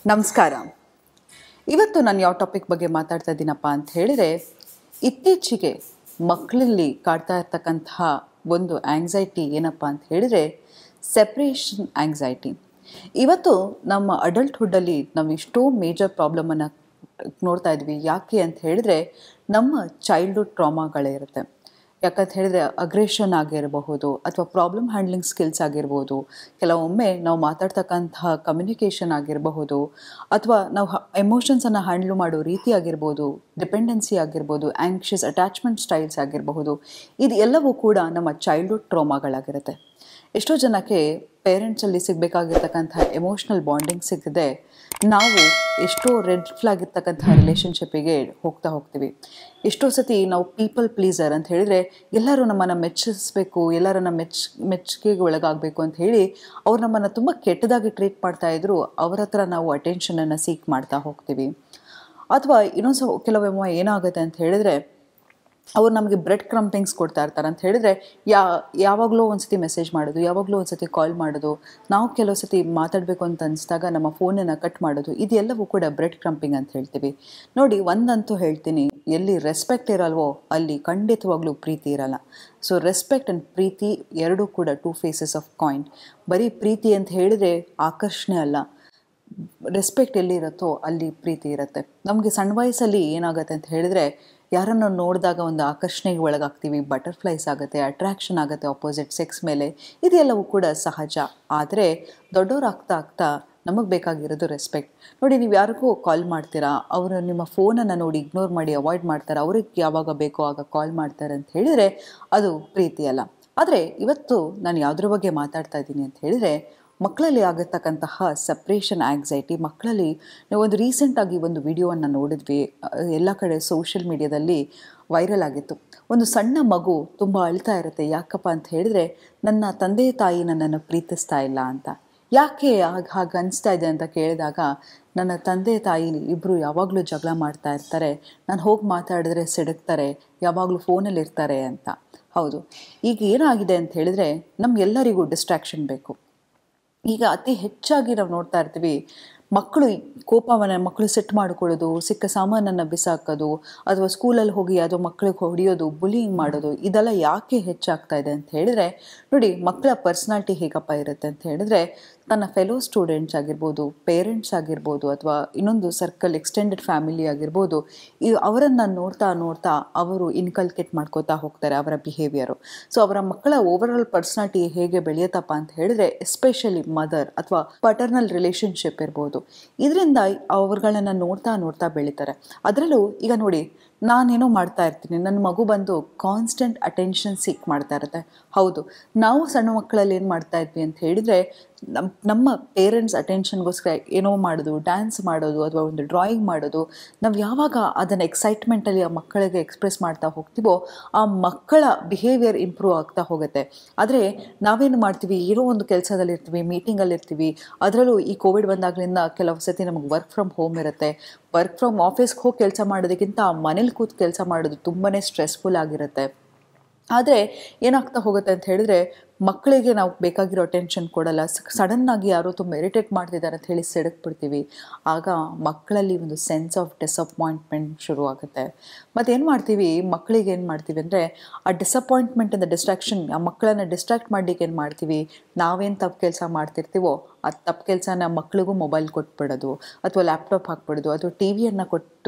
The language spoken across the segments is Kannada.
ನಮಸ್ಕಾರ. ಇವತ್ತು ನಾನು ಯಾವ ಟಾಪಿಕ್ ಬಗ್ಗೆ ಮಾತಾಡ್ತಾ ಇದ್ದೀನಪ್ಪ ಅಂತ ಹೇಳಿದರೆ, ಇತ್ತೀಚೆಗೆ ಮಕ್ಕಳಲ್ಲಿ ಕಾಡ್ತಾ ಇರ್ತಕ್ಕಂತಹ ಒಂದು ಆಂಗ್ಸೈಟಿ ಏನಪ್ಪ ಅಂತ ಹೇಳಿದರೆ ಸೆಪ್ರೇಷನ್ ಆಂಗ್ಸೈಟಿ. ಇವತ್ತು ನಮ್ಮ ಅಡಲ್ಟ್ಹುಡ್ಡಲ್ಲಿ ನಾವು ಎಷ್ಟೋ ಮೇಜರ್ ಪ್ರಾಬ್ಲಮನ್ನು ನೋಡ್ತಾ ಇದ್ವಿ. ಯಾಕೆ ಅಂತ ಹೇಳಿದರೆ ನಮ್ಮ ಚೈಲ್ಡ್ಹುಡ್ ಟ್ರಾಮಾಗಳೇ ಇರುತ್ತೆ. ಯಾಕಂತ ಹೇಳಿದರೆ ಅಗ್ರೆಷನ್ ಆಗಿರಬಹುದು ಅಥವಾ ಪ್ರಾಬ್ಲಮ್ ಹ್ಯಾಂಡ್ಲಿಂಗ್ ಸ್ಕಿಲ್ಸ್ ಆಗಿರ್ಬೋದು, ಕೆಲವೊಮ್ಮೆ ನಾವು ಮಾತಾಡ್ತಕ್ಕಂತಹ ಕಮ್ಯುನಿಕೇಷನ್ ಆಗಿರಬಹುದು, ಅಥವಾ ನಾವು ಎಮೋಷನ್ಸನ್ನು ಹ್ಯಾಂಡ್ಲ್ ಮಾಡೋ ರೀತಿ ಆಗಿರ್ಬೋದು, ಡಿಪೆಂಡೆನ್ಸಿ ಆಗಿರ್ಬೋದು, ಆ್ಯಂಕ್ಷಿಯಸ್ ಅಟ್ಯಾಚ್ಮೆಂಟ್ ಸ್ಟೈಲ್ಸ್ ಆಗಿರಬಹುದು. ಇದು ಎಲ್ಲವೂ ಕೂಡ ನಮ್ಮ ಚೈಲ್ಡ್ಹುಡ್ ಟ್ರಾಮಾಗಳಾಗಿರುತ್ತೆ. ಎಷ್ಟೋ ಜನಕ್ಕೆ ಪೇರೆಂಟ್ಸಲ್ಲಿ ಸಿಗಬೇಕಾಗಿರ್ತಕ್ಕಂಥ ಎಮೋಷ್ನಲ್ ಬಾಂಡಿಂಗ್ ಸಿಗದೆ ನಾವು ಎಷ್ಟೋ ರೆಡ್ ಫ್ಲಾಗ್ ಇರ್ತಕ್ಕಂಥ ರಿಲೇಷನ್ಶಿಪ್ಪಿಗೆ ಹೋಗ್ತೀವಿ. ಎಷ್ಟೋ ಸತಿ ನಾವು ಪೀಪಲ್ ಪ್ಲೀಸರ್ ಅಂತ ಹೇಳಿದರೆ ಎಲ್ಲರೂ ನಮ್ಮನ್ನು ಮೆಚ್ಚಿಸಬೇಕು, ಎಲ್ಲರನ್ನ ಮೆಚ್ಚುಗೆಗೆ ಒಳಗಾಗಬೇಕು ಅಂತ ಹೇಳಿ ಅವ್ರು ನಮ್ಮನ್ನು ತುಂಬ ಕೆಟ್ಟದಾಗಿ ಟ್ರೀಟ್ ಮಾಡ್ತಾಯಿದ್ರು. ಅವರ ಹತ್ರ ನಾವು ಅಟೆನ್ಷನನ್ನು ಸೀಕ್ ಮಾಡ್ತಾ ಹೋಗ್ತೀವಿ. ಅಥವಾ ಇನ್ನೊಂದು ಕೆಲವೊಮ್ಮೆ ಏನಾಗುತ್ತೆ ಅಂತ ಹೇಳಿದರೆ ಅವ್ರು ನಮಗೆ ಬ್ರೆಡ್ ಕ್ರಂಪಿಂಗ್ಸ್ ಕೊಡ್ತಾ ಇರ್ತಾರೆ. ಅಂತ ಹೇಳಿದರೆ ಯಾವಾಗಲೂ ಒಂದು ಸತಿ ಮೆಸೇಜ್ ಮಾಡೋದು, ಯಾವಾಗಲೂ ಒಂದು ಸತಿ ಕಾಲ್ ಮಾಡೋದು, ನಾವು ಕೆಲವು ಸತಿ ಮಾತಾಡಬೇಕು ಅಂತ ಅನಿಸಿದಾಗ ನಮ್ಮ ಫೋನನ್ನು ಕಟ್ ಮಾಡೋದು, ಇದೆಲ್ಲವೂ ಕೂಡ ಬ್ರೆಡ್ ಕ್ರಂಪಿಂಗ್ ಅಂತ ಹೇಳ್ತೀವಿ. ನೋಡಿ, ಒಂದಂತೂ ಹೇಳ್ತೀನಿ, ಎಲ್ಲಿ ರೆಸ್ಪೆಕ್ಟ್ ಇರಲ್ವೋ ಅಲ್ಲಿ ಖಂಡಿತವಾಗ್ಲೂ ಪ್ರೀತಿ ಇರಲ್ಲ. ಸೊ ರೆಸ್ಪೆಕ್ಟ್ ಆ್ಯಂಡ್ ಪ್ರೀತಿ ಎರಡೂ ಕೂಡ ಟೂ ಫೇಸಸ್ ಆಫ್ ಕಾಯಿನ್. ಬರೀ ಪ್ರೀತಿ ಅಂತ ಹೇಳಿದರೆ ಆಕರ್ಷಣೆ ಅಲ್ಲ, ರೆಸ್ಪೆಕ್ಟ್ ಎಲ್ಲಿರುತ್ತೋ ಅಲ್ಲಿ ಪ್ರೀತಿ ಇರುತ್ತೆ. ನಮಗೆ ಸಣ್ಣ ವಯಸ್ಸಲ್ಲಿ ಏನಾಗುತ್ತೆ ಅಂತ ಹೇಳಿದರೆ ಯಾರನ್ನು ನೋಡಿದಾಗ ಒಂದು ಆಕರ್ಷಣೆಗೆ ಒಳಗಾಗ್ತೀವಿ, ಬಟರ್ಫ್ಲೈಸ್ ಆಗುತ್ತೆ, ಅಟ್ರ್ಯಾಕ್ಷನ್ ಆಗುತ್ತೆ ಆಪೋಸಿಟ್ ಸೆಕ್ಸ್ ಮೇಲೆ. ಇದೆಲ್ಲವೂ ಕೂಡ ಸಹಜ. ಆದರೆ ದೊಡ್ಡವರಾಗ್ತಾ ಆಗ್ತಾ ನಮಗೆ ಬೇಕಾಗಿರೋದು ರೆಸ್ಪೆಕ್ಟ್. ನೋಡಿ, ನೀವು ಯಾರಿಗೂ ಕಾಲ್ ಮಾಡ್ತೀರಾ, ಅವರು ನಿಮ್ಮ ಫೋನನ್ನು ನೋಡಿ ಇಗ್ನೋರ್ ಮಾಡಿ ಅವಾಯ್ಡ್ ಮಾಡ್ತಾರೆ, ಅವ್ರಿಗೆ ಯಾವಾಗ ಬೇಕೋ ಆಗ ಕಾಲ್ ಮಾಡ್ತಾರೆ ಅಂತ ಹೇಳಿದರೆ ಅದು ಪ್ರೀತಿ ಅಲ್ಲ. ಆದರೆ ಇವತ್ತು ನಾನು ಯಾವುದ್ರ ಬಗ್ಗೆ ಮಾತಾಡ್ತಾ ಇದ್ದೀನಿ ಅಂತ ಹೇಳಿದರೆ ಮಕ್ಕಳಲ್ಲಿ ಆಗಿರ್ತಕ್ಕಂತಹ ಸಪ್ರೇಷನ್ ಆಂಗ್ಸೈಟಿ. ಮಕ್ಕಳಲ್ಲಿ ಒಂದು ರೀಸೆಂಟಾಗಿ ಒಂದು ವಿಡಿಯೋವನ್ನು ನೋಡಿದ್ವಿ, ಎಲ್ಲ ಕಡೆ ಸೋಷಿಯಲ್ ಮೀಡಿಯಾದಲ್ಲಿ ವೈರಲ್ ಆಗಿತ್ತು. ಒಂದು ಸಣ್ಣ ಮಗು ತುಂಬ ಅಳ್ತಾ ಇರುತ್ತೆ. ಯಾಕಪ್ಪ ಅಂತ ಹೇಳಿದರೆ ನನ್ನ ತಂದೆ ತಾಯಿ ನನ್ನನ್ನು ಪ್ರೀತಿಸ್ತಾ ಇಲ್ಲ ಅಂತ. ಯಾಕೆ ಹಾಗೆ ಅನಿಸ್ತಾ ಇದೆ ಅಂತ ಕೇಳಿದಾಗ, ನನ್ನ ತಂದೆ ತಾಯಿ ಇಬ್ಬರು ಯಾವಾಗಲೂ ಜಗಳ ಮಾಡ್ತಾ ಇರ್ತಾರೆ, ನಾನು ಹೋಗಿ ಮಾತಾಡಿದ್ರೆ ಸಿಡುಕ್ತಾರೆ, ಯಾವಾಗಲೂ ಫೋನಲ್ಲಿ ಇರ್ತಾರೆ ಅಂತ. ಹೌದು, ಈಗ ಏನಾಗಿದೆ ಅಂತ ಹೇಳಿದರೆ ನಮಗೆಲ್ಲರಿಗೂ ಡಿಸ್ಟ್ರಾಕ್ಷನ್ ಬೇಕು. ಈಗ ಅತಿ ಹೆಚ್ಚಾಗಿ ನಾವು ನೋಡ್ತಾ ಇರ್ತೀವಿ, ಮಕ್ಕಳು ಸೆಟ್ ಮಾಡಿಕೊಳ್ಳೋದು, ಸಿಕ್ಕ ಸಾಮಾನನ್ನು ಬಿಸಾಕೋದು, ಅಥವಾ ಸ್ಕೂಲಲ್ಲಿ ಹೋಗಿ ಯಾವುದೋ ಮಕ್ಕಳಿಗೆ ಹೊಡೆಯೋದು, ಬುಲಿಯಿಂಗ್ ಮಾಡೋದು, ಇದೆಲ್ಲ ಯಾಕೆ ಹೆಚ್ಚಾಗ್ತಾ ಇದೆ ಅಂತ ಹೇಳಿದರೆ, ನೋಡಿ, ಮಕ್ಕಳ ಪರ್ಸ್ನಾಲಿಟಿ ಹೇಗಪ್ಪ ಇರುತ್ತೆ ಅಂತ ಹೇಳಿದ್ರೆ ತನ್ನ ಫೆಲೋ ಸ್ಟೂಡೆಂಟ್ಸ್ ಆಗಿರ್ಬೋದು, ಪೇರೆಂಟ್ಸ್ ಆಗಿರ್ಬೋದು, ಅಥವಾ ಇನ್ನೊಂದು ಸರ್ಕಲ್ ಎಕ್ಸ್ಟೆಂಡೆಡ್ ಫ್ಯಾಮಿಲಿ ಆಗಿರ್ಬೋದು, ಅವರನ್ನು ನೋಡ್ತಾ ನೋಡ್ತಾ ಅವರು ಇನ್ಕಲ್ಕೇಟ್ ಮಾಡ್ಕೋತಾ ಹೋಗ್ತಾರೆ ಅವರ ಬಿಹೇವಿಯರು. ಸೊ ಅವರ ಮಕ್ಕಳ ಓವರಾಲ್ ಪರ್ಸ್ನಾಲಿಟಿ ಹೇಗೆ ಬೆಳೆಯುತ್ತಪ್ಪ ಅಂತ ಹೇಳಿದ್ರೆ ಎಸ್ಪೆಷಲಿ ಮದರ್ ಅಥವಾ ಪಟರ್ನಲ್ ರಿಲೇಷನ್ಶಿಪ್ ಇರ್ಬೋದು, ಇದರಿಂದ ಅವ್ರುಗಳನ್ನು ನೋಡ್ತಾ ನೋಡ್ತಾ ಬೆಳೀತಾರೆ. ಅದರಲ್ಲೂ ಈಗ ನೋಡಿ, ನಾನೇನೋ ಮಾಡ್ತಾ ಇರ್ತೀನಿ, ನನ್ನ ಮಗು ಬಂದು ಕಾನ್ಸ್ಟೆಂಟ್ ಅಟೆನ್ಷನ್ ಸೀಕ್ ಮಾಡ್ತಾ ಇರುತ್ತೆ. ಹೌದು, ನಾವು ಸಣ್ಣ ಮಕ್ಕಳಲ್ಲಿ ಏನು ಮಾಡ್ತಾ ಇದ್ವಿ ಅಂತ ಹೇಳಿದರೆ ನಮ್ಮ ಪೇರೆಂಟ್ಸ್ ಅಟೆನ್ಷನ್ಗೋಸ್ಕರ ಏನೋ ಮಾಡೋದು, ಡ್ಯಾನ್ಸ್ ಮಾಡೋದು, ಅಥವಾ ಒಂದು ಡ್ರಾಯಿಂಗ್ ಮಾಡೋದು. ನಾವು ಯಾವಾಗ ಅದನ್ನು ಎಕ್ಸೈಟ್ಮೆಂಟಲ್ಲಿ ಆ ಮಕ್ಕಳಿಗೆ ಎಕ್ಸ್ಪ್ರೆಸ್ ಮಾಡ್ತಾ ಹೋಗ್ತೀವೋ ಆ ಮಕ್ಕಳ ಬಿಹೇವಿಯರ್ ಇಂಪ್ರೂವ್ ಆಗ್ತಾ ಹೋಗುತ್ತೆ. ಆದರೆ ನಾವೇನು ಮಾಡ್ತೀವಿ, ಏನೋ ಒಂದು ಕೆಲಸದಲ್ಲಿರ್ತೀವಿ, ಮೀಟಿಂಗಲ್ಲಿರ್ತೀವಿ. ಅದರಲ್ಲೂ ಈ ಕೋವಿಡ್ ಬಂದಾಗಲಿಂದ ಕೆಲವು ಸತಿ ನಮಗೆ ವರ್ಕ್ ಫ್ರಮ್ ಹೋಮ್ ಇರುತ್ತೆ. ವರ್ಕ್ ಫ್ರಮ್ ಆಫೀಸ್ಗೆ ಹೋಗಿ ಕೆಲಸ ಮಾಡೋದಕ್ಕಿಂತ ಮನೇಲಿ ಕೂತು ಕೆಲಸ ಮಾಡೋದು ತುಂಬಾ ಸ್ಟ್ರೆಸ್ಫುಲ್ ಆಗಿರುತ್ತೆ. ಆದರೆ ಏನಾಗ್ತಾ ಹೋಗುತ್ತೆ ಅಂತ ಹೇಳಿದರೆ ಮಕ್ಕಳಿಗೆ ನಾವು ಬೇಕಾಗಿರೋ ಅಟೆನ್ಷನ್ ಕೊಡಲ್ಲ. ಸಡನ್ನಾಗಿ ಯಾರೋ ತುಂಬ ಇರಿಟೇಟ್ ಮಾಡ್ತಿದ್ದಾರೆ ಅಂತ ಹೇಳಿ ಸಿಡಕ್ಬಿಡ್ತೀವಿ. ಆಗ ಮಕ್ಕಳಲ್ಲಿ ಒಂದು ಸೆನ್ಸ್ ಆಫ್ ಡಿಸಪಾಯಿಂಟ್ಮೆಂಟ್ ಶುರು ಆಗುತ್ತೆ. ಮತ್ತು ಏನು ಮಾಡ್ತೀವಿ, ಮಕ್ಕಳಿಗೆ ಏನು ಮಾಡ್ತೀವಿ ಅಂದರೆ ಆ ಡಿಸಪಾಯಿಂಟ್ಮೆಂಟಿಂದ ಡಿಸ್ಟ್ರಾಕ್ಷನ್, ಆ ಮಕ್ಕಳನ್ನು ಡಿಸ್ಟ್ರಾಕ್ಟ್ ಮಾಡಲಿಕ್ಕೆ ಏನು ಮಾಡ್ತೀವಿ, ನಾವೇನು ತಪ್ಪು ಕೆಲಸ ಮಾಡ್ತಿರ್ತೀವೋ ಆ ತಪ್ಪು ಕೆಲಸನ ಮಕ್ಕಳಿಗೂ ಮೊಬೈಲ್ ಕೊಟ್ಬಿಡೋದು, ಅಥವಾ ಲ್ಯಾಪ್ಟಾಪ್ ಹಾಕ್ಬಿಡೋದು, ಅಥವಾ ಟಿ ವಿಯನ್ನು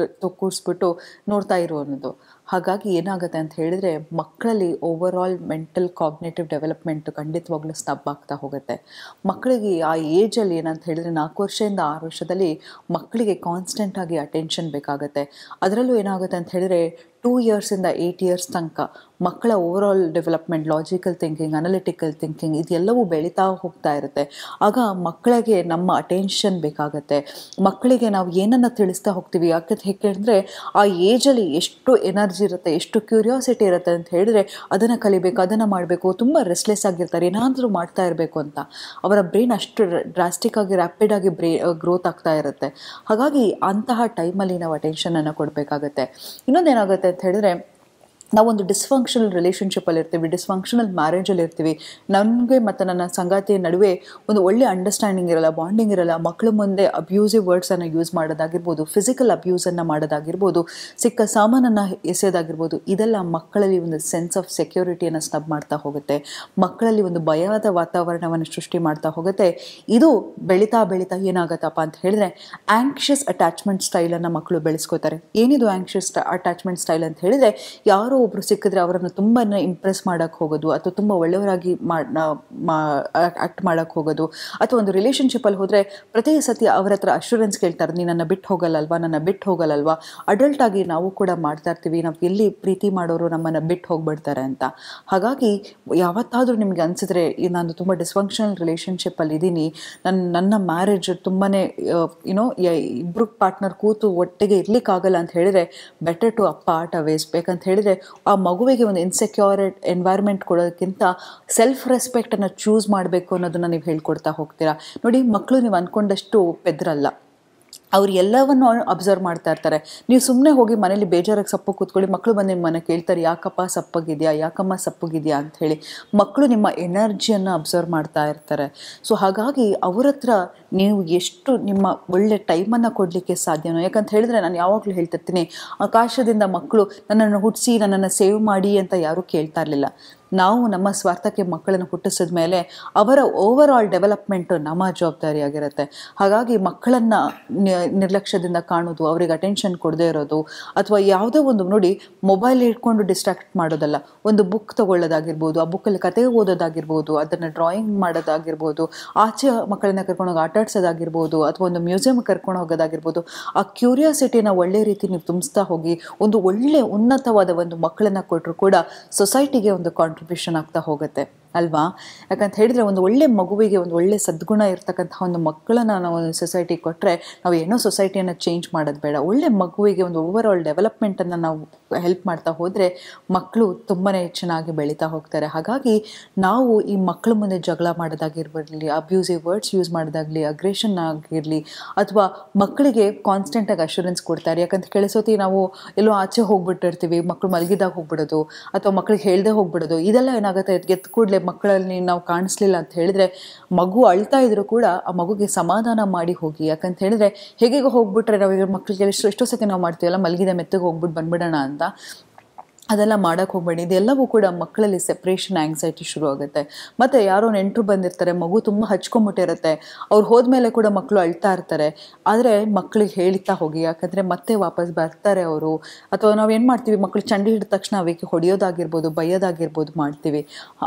ಕೂರಿಸ್ಬಿಟ್ಟು ನೋಡ್ತಾ ಇರೋ ಅನ್ನೋದು. ಹಾಗಾಗಿ ಏನಾಗುತ್ತೆ ಅಂತ ಹೇಳಿದರೆ ಮಕ್ಕಳಲ್ಲಿ ಓವರಾಲ್ ಮೆಂಟಲ್ ಕಾಗ್ನೇಟಿವ್ ಡೆವಲಪ್ಮೆಂಟ್ ಖಂಡಿತವಾಗ್ಲೂ ಸ್ತಬ್ಧ ಆಗ್ತಾ ಹೋಗುತ್ತೆ. ಮಕ್ಕಳಿಗೆ ಆ ಏಜಲ್ಲಿ ಏನಂತ ಹೇಳಿದರೆ 4 ವರ್ಷದಿಂದ 6 ವರ್ಷದಲ್ಲಿ ಮಕ್ಕಳಿಗೆ ಕಾನ್ಸ್ಟೆಂಟಾಗಿ ಅಟೆನ್ಷನ್ ಬೇಕಾಗುತ್ತೆ. ಅದರಲ್ಲೂ ಏನಾಗುತ್ತೆ ಅಂತ ಹೇಳಿದರೆ 2 ಇಯರ್ಸಿಂದ 8 ಇಯರ್ಸ್ ತನಕ ಮಕ್ಕಳ overall development, logical thinking, analytical thinking ಇದೆಲ್ಲವೂ ಬೆಳೀತಾ ಹೋಗ್ತಾ ಇರುತ್ತೆ. ಆಗ ಮಕ್ಕಳಿಗೆ ನಮ್ಮ ಅಟೆನ್ಷನ್ ಬೇಕಾಗುತ್ತೆ. ಮಕ್ಕಳಿಗೆ ನಾವು ಏನನ್ನು ತಿಳಿಸ್ತಾ ಹೋಗ್ತೀವಿ, ಯಾಕೆಂದರೆ ಆ ಏಜಲ್ಲಿ ಎಷ್ಟು ಎನರ್ಜಿ ಇರುತ್ತೆ, ಎಷ್ಟು ಕ್ಯೂರಿಯಾಸಿಟಿ ಇರುತ್ತೆ ಅಂತ ಹೇಳಿದರೆ ಅದನ್ನು ಕಲಿಬೇಕು, ಅದನ್ನು ಮಾಡಬೇಕು, ತುಂಬ ರೆಸ್ಟ್ಲೆಸ್ ಆಗಿರ್ತಾರೆ, ಏನಾದರೂ ಮಾಡ್ತಾ ಇರಬೇಕು ಅಂತ. ಅವರ ಬ್ರೈನ್ ಅಷ್ಟು ಡ್ರಾಸ್ಟಿಕ್ಕಾಗಿ ರ್ಯಾಪಿಡಾಗಿ ಗ್ರೋತ್ ಆಗ್ತಾ ಇರುತ್ತೆ. ಹಾಗಾಗಿ ಅಂತಹ ಟೈಮಲ್ಲಿ ನಾವು ಅಟೆನ್ಷನನ್ನು ಕೊಡಬೇಕಾಗತ್ತೆ. ಇನ್ನೊಂದೇನಾಗುತ್ತೆ ಅಂತ ಹೇಳಿದರೆ ನಾವೊಂದು ಡಿಸ್ಫಂಕ್ಷನಲ್ ರಿಲೇಷನ್ಶಿಪ್ಪಲ್ಲಿ ಇರ್ತೀವಿ, ಡಿಸ್ಫಂಕ್ಷನಲ್ ಮ್ಯಾರೇಜಲ್ಲಿ ಇರ್ತೀವಿ. ನನಗೆ ಮತ್ತು ನನ್ನ ಸಂಗಾತಿಯ ನಡುವೆ ಒಂದು ಒಳ್ಳೆ ಅಂಡರ್ಸ್ಟ್ಯಾಂಡಿಂಗ್ ಇರಲ್ಲ, ಬಾಂಡಿಂಗ್ ಇರಲ್ಲ. ಮಕ್ಕಳ ಮುಂದೆ ಅಬ್ಯೂಸಿವ್ ವರ್ಡ್ಸನ್ನು ಯೂಸ್ ಮಾಡೋದಾಗಿರ್ಬೋದು, ಫಿಸಿಕಲ್ ಅಬ್ಯೂಸನ್ನು ಮಾಡೋದಾಗಿರ್ಬೋದು, ಸಿಕ್ಕ ಸಾಮಾನನ್ನು ಎಸೆಯೋದಾಗಿರ್ಬೋದು. ಇದೆಲ್ಲ ಮಕ್ಕಳಲ್ಲಿ ಒಂದು ಸೆನ್ಸ್ ಆಫ್ ಸೆಕ್ಯೂರಿಟಿಯನ್ನು ಸ್ನಬ್ ಮಾಡ್ತಾ ಹೋಗುತ್ತೆ, ಮಕ್ಕಳಲ್ಲಿ ಒಂದು ಭಯದ ವಾತಾವರಣವನ್ನು ಸೃಷ್ಟಿ ಮಾಡ್ತಾ ಹೋಗುತ್ತೆ. ಇದು ಬೆಳೀತಾ ಬೆಳೀತಾ ಏನಾಗತ್ತಪ್ಪ ಅಂತ ಹೇಳಿದ್ರೆ ಆ್ಯಂಕ್ಷಿಯಸ್ ಅಟ್ಯಾಚ್ಮೆಂಟ್ ಸ್ಟೈಲನ್ನು ಮಕ್ಕಳು ಬೆಳೆಸ್ಕೋತಾರೆ. ಏನಿದು ಆ್ಯಂಕ್ಷಿಯಸ್ ಅಟ್ಯಾಚ್ಮೆಂಟ್ ಸ್ಟೈಲ್ ಅಂತ ಹೇಳಿದರೆ, ಯಾರೋ ಒಬ್ಬರು ಸಿಕ್ಕಿದ್ರೆ ಅವರನ್ನು ತುಂಬ ಇಂಪ್ರೆಸ್ ಮಾಡೋಕ್ಕೆ ಹೋಗೋದು, ಅಥವಾ ತುಂಬ ಒಳ್ಳೆಯವರಾಗಿ ಆ್ಯಕ್ಟ್ ಮಾಡೋಕ್ಕೆ ಹೋಗೋದು, ಅಥವಾ ಒಂದು ರಿಲೇಷನ್ಶಿಪ್ಪಲ್ಲಿ ಹೋದರೆ ಪ್ರತಿ ಸತಿ ಅವರ ಹತ್ರ ಅಶ್ಯೂರೆನ್ಸ್ ಕೇಳ್ತಾರೆ, ನೀ ನನ್ನ ಬಿಟ್ಟು ಹೋಗಲ್ಲಲ್ವಾ, ನನ್ನ ಬಿಟ್ಟು ಹೋಗಲ್ಲಲ್ವಾ. ಅಡಲ್ಟಾಗಿ ನಾವು ಕೂಡ ಮಾಡ್ತಾ ಇರ್ತೀವಿ, ನಾವು ಎಲ್ಲಿ ಪ್ರೀತಿ ಮಾಡೋರು ನಮ್ಮನ್ನು ಬಿಟ್ಟು ಹೋಗ್ಬಿಡ್ತಾರೆ ಅಂತ. ಹಾಗಾಗಿ ಯಾವತ್ತಾದರೂ ನಿಮಗೆ ಅನಿಸಿದ್ರೆ ನಾನು ತುಂಬ ಡಿಸ್ಫಂಕ್ಷನಲ್ ರಿಲೇಷನ್ಶಿಪ್ಪಲ್ಲಿ ಇದ್ದೀನಿ, ನನ್ನ ಮ್ಯಾರೇಜ್ ತುಂಬಾ ಇಬ್ಬರು ಪಾರ್ಟ್ನರ್ ಕೂತು ಒಟ್ಟಿಗೆ ಇರಲಿಕ್ಕಾಗಲ್ಲ ಅಂತ ಹೇಳಿದರೆ, ಬೆಟರ್ ಟು ಅಪಾರ್ಟ್ ಅವೇಸ್. ಬೇಕಂತ ಹೇಳಿದರೆ ಆ ಮಗುವಿಗೆ ಒಂದು ಇನ್ಸೆಕ್ಯೂರ್ ಎನ್ವೈರ್ಮೆಂಟ್ ಕೊಡೋದಕ್ಕಿಂತ ಸೆಲ್ಫ್ ರೆಸ್ಪೆಕ್ಟನ್ನು ಚೂಸ್ ಮಾಡಬೇಕು ಅನ್ನೋದನ್ನು ನೀವು ಹೇಳ್ಕೊಡ್ತಾ ಹೋಗ್ತೀರಾ. ನೋಡಿ, ಮಕ್ಕಳು ನೀವು ಅಂದ್ಕೊಂಡಷ್ಟು ಪೆದ್ರಲ್ಲ, ಅವ್ರು ಎಲ್ಲವನ್ನು ಅಬ್ಸರ್ವ್ ಮಾಡ್ತಾ ಇರ್ತಾರೆ. ನೀವು ಸುಮ್ಮನೆ ಹೋಗಿ ಮನೇಲಿ ಬೇಜಾರಾಗಿ ಸಪ್ಪು ಕೂತ್ಕೊಳ್ಳಿ, ಮಕ್ಕಳು ಬಂದು ನಿಮ್ಮ ಮನೆ ಕೇಳ್ತಾರೆ, ಯಾಕಪ್ಪ ಸಪ್ಪಗಿದೆಯಾ, ಯಾಕಮ್ಮ ಸಪ್ಪಗಿದೆಯಾ ಅಂಥೇಳಿ. ಮಕ್ಕಳು ನಿಮ್ಮ ಎನರ್ಜಿಯನ್ನು ಅಬ್ಸರ್ವ್ ಮಾಡ್ತಾ ಇರ್ತಾರೆ. ಸೊ ಹಾಗಾಗಿ ಅವ್ರ ಹತ್ರ ನೀವು ಎಷ್ಟು ನಿಮ್ಮ ಒಳ್ಳೆ ಟೈಮನ್ನು ಕೊಡಲಿಕ್ಕೆ ಸಾಧ್ಯನೋ. ಯಾಕಂತ ಹೇಳಿದ್ರೆ ನಾನು ಯಾವಾಗಲೂ ಹೇಳ್ತಿರ್ತೀನಿ, ಆಕಾಶದಿಂದ ಮಕ್ಕಳು ನನ್ನನ್ನು ಹುಟ್ಟಿಸಿ ನನ್ನನ್ನು ಸೇವ್ ಮಾಡಿ ಅಂತ ಯಾರೂ ಕೇಳ್ತಾ ಇರಲಿಲ್ಲ. ನಾವು ನಮ್ಮ ಸ್ವಾರ್ಥಕ್ಕೆ ಮಕ್ಕಳನ್ನು ಹುಟ್ಟಿಸಿದ ಮೇಲೆ ಅವರ ಓವರ್ ಆಲ್ ಡೆವಲಪ್ಮೆಂಟು ನಮ್ಮ ಜವಾಬ್ದಾರಿಯಾಗಿರುತ್ತೆ. ಹಾಗಾಗಿ ಮಕ್ಕಳನ್ನು ನಿರ್ಲಕ್ಷ್ಯದಿಂದ ಕಾಣೋದು, ಅವರಿಗೆ ಅಟೆನ್ಷನ್ ಕೊಡದೇ ಇರೋದು, ಅಥವಾ ಯಾವುದೋ ಒಂದು ನೋಡಿ ಮೊಬೈಲ್ ಇಟ್ಕೊಂಡು ಡಿಸ್ಟ್ರಾಕ್ಟ್ ಮಾಡೋದಲ್ಲ, ಒಂದು ಬುಕ್ ತೊಗೊಳ್ಳೋದಾಗಿರ್ಬೋದು, ಆ ಬುಕ್ಕಲ್ಲಿ ಕತೆ ಓದೋದಾಗಿರ್ಬೋದು, ಅದನ್ನು ಡ್ರಾಯಿಂಗ್ ಮಾಡೋದಾಗಿರ್ಬೋದು, ಆಚೆ ಮಕ್ಕಳನ್ನ ಕರ್ಕೊಂಡೋಗಿ ಆಟಾಡ್ಸೋದಾಗಿರ್ಬೋದು, ಅಥವಾ ಒಂದು ಮ್ಯೂಸಿಯಮ್ ಕರ್ಕೊಂಡು ಹೋಗೋದಾಗಿರ್ಬೋದು. ಆ ಕ್ಯೂರಿಯಾಸಿಟಿನ ಒಳ್ಳೆ ರೀತಿ ನೀವು ತುಂಬಿಸ್ತಾ ಹೋಗಿ ಒಂದು ಒಳ್ಳೆ ಉನ್ನತವಾದ ಒಂದು ಮಕ್ಕಳನ್ನು ಕೊಟ್ಟರು ಕೂಡ ಸೊಸೈಟಿಗೆ ಒಂದು ಕಾಂಟ್ರಿಬ್ಯೂಷನ್ ಆಗ್ತಾ ಹೋಗುತ್ತೆ ಅಲ್ವಾ. ಯಾಕಂತ ಹೇಳಿದರೆ ಒಂದು ಒಳ್ಳೆ ಮಗುವಿಗೆ ಒಂದು ಒಳ್ಳೆ ಸದ್ಗುಣ ಇರ್ತಕ್ಕಂಥ ಒಂದು ಮಕ್ಕಳನ್ನು ನಾವು ಸೊಸೈಟಿಗೆ ಕೊಟ್ಟರೆ ನಾವು ಏನೋ ಸೊಸೈಟಿಯನ್ನು ಚೇಂಜ್ ಮಾಡೋದು ಬೇಡ. ಒಳ್ಳೆ ಮಗುವಿಗೆ ಒಂದು ಓವರ್ ಆಲ್ ಡೆವಲಪ್ಮೆಂಟನ್ನು ನಾವು ಹೆಲ್ಪ್ ಮಾಡ್ತಾ ಹೋದರೆ ಮಕ್ಕಳು ತುಂಬಾ ಚೆನ್ನಾಗಿ ಬೆಳೀತಾ ಹೋಗ್ತಾರೆ. ಹಾಗಾಗಿ ನಾವು ಈ ಮಕ್ಕಳ ಮುಂದೆ ಜಗಳ ಮಾಡೋದಾಗಿರ್ಬರಲಿ, ಅಬ್ಯೂಸಿವ್ ವರ್ಡ್ಸ್ ಯೂಸ್ ಮಾಡೋದಾಗಲಿ, ಅಗ್ರೆಷನ್ ಆಗಿರಲಿ, ಅಥವಾ ಮಕ್ಕಳಿಗೆ ಕಾನ್ಸ್ಟೆಂಟಾಗಿ ಅಶ್ಯೂರೆನ್ಸ್ ಕೊಡ್ತಾರೆ. ಯಾಕಂತ ಕೇಳಿಸೋತಿ ನಾವು ಎಲ್ಲೋ ಆಚೆ ಹೋಗ್ಬಿಟ್ಟಿರ್ತೀವಿ, ಮಕ್ಕಳು ಮಲಗಿದಾಗ ಹೋಗ್ಬಿಡೋದು, ಅಥವಾ ಮಕ್ಕಳಿಗೆ ಹೇಳ್ದೆ ಹೋಗ್ಬಿಡೋದು. ಇದೆಲ್ಲ ಏನಾಗುತ್ತೆ, ಎದ್ದು ಕೂಡಲೇ ಮಕ್ಕಳಲ್ಲಿ ನಾವು ಕಾಣಿಸ್ಲಿಲ್ಲ ಅಂತ ಹೇಳಿದರೆ, ಮಗು ಅಳ್ತಾ ಇದ್ರೂ ಕೂಡ ಆ ಮಗುಗೆ ಸಮಾಧಾನ ಮಾಡಿ ಹೋಗಿ. ಯಾಕಂತ ಹೇಳಿದರೆ ಹೇಗೆ ಹೋಗ್ಬಿಟ್ರೆ ನಾವು ಮಕ್ಕಳಿಗೆ ಎಷ್ಟೋ ಸತಿ ನಾವು ಮಾಡ್ತೀವಲ್ಲ, ಮಲಗಿದ ಮೆತ್ತಗೆ ಹೋಗ್ಬಿಟ್ಟು ಬಂದ್ಬಿಡೋಣ ಅಂತ. ಅದೆಲ್ಲ ಮಾಡೋಕ್ಕೆ ಹೋಗಬೇಡಿ. ಇದೆಲ್ಲವೂ ಕೂಡ ಮಕ್ಕಳಲ್ಲಿ ಸೆಪ್ರೇಷನ್ ಆ್ಯಂಗ್ಸೈಟಿ ಶುರು ಆಗುತ್ತೆ. ಮತ್ತು ಯಾರೋ ನೆಂಟರು ಬಂದಿರ್ತಾರೆ, ಮಗು ತುಂಬ ಹಚ್ಕೊಂಬಿಟ್ಟಿರುತ್ತೆ, ಅವ್ರು ಹೋದ್ಮೇಲೆ ಕೂಡ ಮಕ್ಕಳು ಅಳ್ತಾ ಇರ್ತಾರೆ. ಆದರೆ ಮಕ್ಕಳಿಗೆ ಹೇಳ್ತಾ ಹೋಗಿ, ಯಾಕಂದರೆ ಮತ್ತೆ ವಾಪಸ್ ಬರ್ತಾರೆ ಅವರು. ಅಥವಾ ನಾವು ಏನು ಮಾಡ್ತೀವಿ, ಮಕ್ಕಳು ಚಂಡಿ ಹಿಡಿದ ತಕ್ಷಣ ಅವಕ್ಕೆ ಹೊಡೆಯೋದಾಗಿರ್ಬೋದು, ಬೈಯೋದಾಗಿರ್ಬೋದು ಮಾಡ್ತೀವಿ.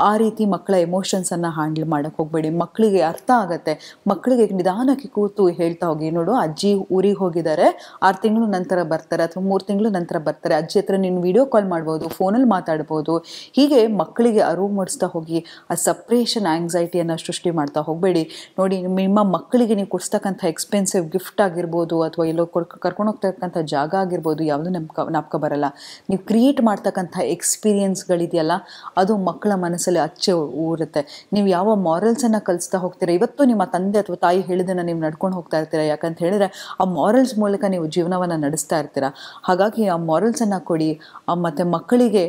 ಆ ರೀತಿ ಮಕ್ಕಳ ಎಮೋಷನ್ಸನ್ನು ಹ್ಯಾಂಡಲ್ ಮಾಡೋಕ್ಕೆ ಹೋಗಬೇಡಿ. ಮಕ್ಕಳಿಗೆ ಅರ್ಥ ಆಗುತ್ತೆ, ಮಕ್ಕಳಿಗೆ ನಿಧಾನಕ್ಕೆ ಕೂತು ಹೇಳ್ತಾ ಹೋಗಿ, ನೋಡು ಅಜ್ಜಿ ಊರಿಗೆ ಹೋಗಿದ್ದಾರೆ, 6 ತಿಂಗಳು ನಂತರ ಬರ್ತಾರೆ, ಅಥವಾ 3 ತಿಂಗಳು ನಂತರ ಬರ್ತಾರೆ, ಅಜ್ಜಿ ಹತ್ರ ನೀನು ವಿಡಿಯೋ ಕಾಲ್ ಮಾಡ್ಬೋದು, ಫೋನಲ್ಲಿ ಮಾತಾಡ್ಬೋದು. ಹೀಗೆ ಮಕ್ಕಳಿಗೆ ಅರಿವು ಮೂಡಿಸ್ತಾ ಹೋಗಿ ಆ ಸಪ್ರೇಷನ್ ಆ್ಯಂಗ್ಸೈಟಿಯನ್ನು ಸೃಷ್ಟಿ ಮಾಡ್ತಾ ಹೋಗಬೇಡಿ. ನೋಡಿ, ನಿಮ್ಮ ಮಕ್ಕಳಿಗೆ ನೀವು ಕೊಡಿಸ್ತಕ್ಕಂಥ ಎಕ್ಸ್ಪೆನ್ಸಿವ್ ಗಿಫ್ಟ್ ಆಗಿರ್ಬೋದು, ಅಥವಾ ಎಲ್ಲೋ ಕರ್ಕೊಂಡು ಹೋಗ್ತಕ್ಕಂಥ ಜಾಗ ಆಗಿರ್ಬೋದು, ಯಾವುದೂ ಜ್ಞಾಪಕ ಬರಲ್ಲ. ನೀವು ಕ್ರಿಯೇಟ್ ಮಾಡ್ತಕ್ಕಂಥ ಎಕ್ಸ್ಪೀರಿಯನ್ಸ್ಗಳಿದೆಯಲ್ಲ, ಅದು ಮಕ್ಕಳ ಮನಸ್ಸಲ್ಲಿ ಅಚ್ಚೆ ಊರುತ್ತೆ. ನೀವು ಯಾವ ಮಾರಲ್ಸನ್ನು ಕಲಿಸ್ತಾ ಹೋಗ್ತೀರಾ, ಇವತ್ತು ನಿಮ್ಮ ತಂದೆ ಅಥವಾ ತಾಯಿ ಹೇಳಿದ್ದನ್ನು ನೀವು ನಡ್ಕೊಂಡು ಹೋಗ್ತಾ ಇರ್ತೀರಾ. ಯಾಕಂತ ಹೇಳಿದರೆ ಆ ಮಾರಲ್ಸ್ ಮೂಲಕ ನೀವು ಜೀವನವನ್ನು ನಡೆಸ್ತಾ ಇರ್ತೀರಾ. ಹಾಗಾಗಿ ಆ ಮಾರಲ್ಸನ್ನು ಕೊಡಿ, ಮತ್ತು ಮಕ್ಕಳಿಗೆ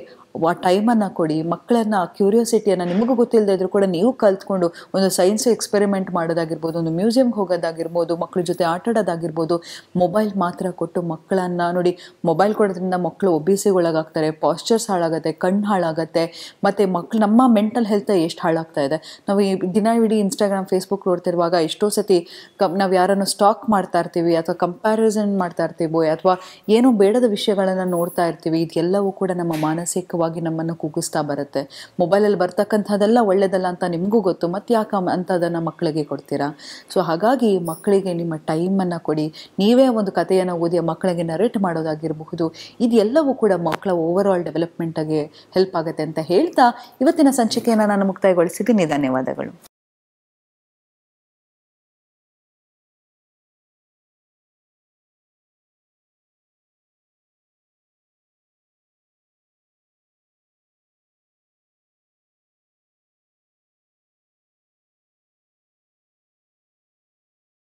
ಆ ಟೈಮನ್ನು ಕೊಡಿ. ಮಕ್ಕಳನ್ನು ಕ್ಯೂರಿಯಾಸಿಟಿಯನ್ನು ನಿಮಗೂ ಗೊತ್ತಿಲ್ಲದೆ ಇದ್ರೂ ಕೂಡ ನೀವು ಕಲ್ತ್ಕೊಂಡು ಒಂದು ಸೈನ್ಸ್ ಎಕ್ಸ್ಪೆರಿಮೆಂಟ್ ಮಾಡೋದಾಗಿರ್ಬೋದು, ಒಂದು ಮ್ಯೂಸಿಯಮ್ಗೆ ಹೋಗೋದಾಗಿರ್ಬೋದು, ಮಕ್ಕಳ ಜೊತೆ ಆಟಾಡೋದಾಗಿರ್ಬೋದು. ಮೊಬೈಲ್ ಮಾತ್ರ ಕೊಟ್ಟು ಮಕ್ಕಳನ್ನು ನೋಡಿ, ಮೊಬೈಲ್ ಕೊಡೋದ್ರಿಂದ ಮಕ್ಕಳು ಒಬ್ಬಿಸಿಗೊಳಗಾಗ್ತಾರೆ, ಪಾಸ್ಚರ್ಸ್ ಹಾಳಾಗುತ್ತೆ, ಕಣ್ಣು ಹಾಳಾಗುತ್ತೆ, ಮತ್ತು ನಮ್ಮ ಮೆಂಟಲ್ ಹೆಲ್ತ್ ಎಷ್ಟು ಹಾಳಾಗ್ತಾ ಇದೆ. ನಾವು ಈ ದಿನವಿಡೀ ಇನ್ಸ್ಟಾಗ್ರಾಮ್, ಫೇಸ್ಬುಕ್ ನೋಡ್ತಿರುವಾಗ ಎಷ್ಟೋ ಸತಿ ನಾವು ಯಾರನ್ನು ಸ್ಟಾಕ್ ಮಾಡ್ತಾ ಇರ್ತೀವಿ, ಅಥವಾ ಕಂಪ್ಯಾರಿಸನ್ ಮಾಡ್ತಾ ಇರ್ತೀವಿ, ಅಥವಾ ಏನೋ ಬೇಡದ ವಿಷಯಗಳನ್ನು ನೋಡ್ತಾ ಇರ್ತೀವಿ. ಇದೆಲ್ಲವೂ ಕೂಡ ನಮ್ಮ ಮಾನಸಿಕ ನಮ್ಮನ್ನು ಕುಗ್ಗಿಸ್ತಾ ಬರುತ್ತೆ. ಮೊಬೈಲಲ್ಲಿ ಬರ್ತಕ್ಕಂಥದ್ದೆಲ್ಲ ಒಳ್ಳೆಯದಲ್ಲ ಅಂತ ನಿಮಗೂ ಗೊತ್ತು, ಮತ್ತು ಯಾಕೆ ಅಂಥದ್ದನ್ನು ಮಕ್ಕಳಿಗೆ ಕೊಡ್ತೀರಾ? ಸೊ ಹಾಗಾಗಿ ಮಕ್ಕಳಿಗೆ ನಿಮ್ಮ ಟೈಮನ್ನು ಕೊಡಿ. ನೀವೇ ಒಂದು ಕಥೆಯನ್ನು ಓದಿ ಮಕ್ಕಳಿಗೆ ನರೇಟ್ ಮಾಡೋದಾಗಿರಬಹುದು. ಇದೆಲ್ಲವೂ ಕೂಡ ಮಕ್ಕಳ ಓವರ್ ಆಲ್ ಡೆವಲಪ್ಮೆಂಟಾಗೆ ಹೆಲ್ಪ್ ಆಗುತ್ತೆ ಅಂತ ಹೇಳ್ತಾ ಇವತ್ತಿನ ಸಂಚಿಕೆಯನ್ನು ನಾನು ಮುಕ್ತಾಯಗೊಳಿಸಿದ್ದೀನಿ. ಧನ್ಯವಾದಗಳು.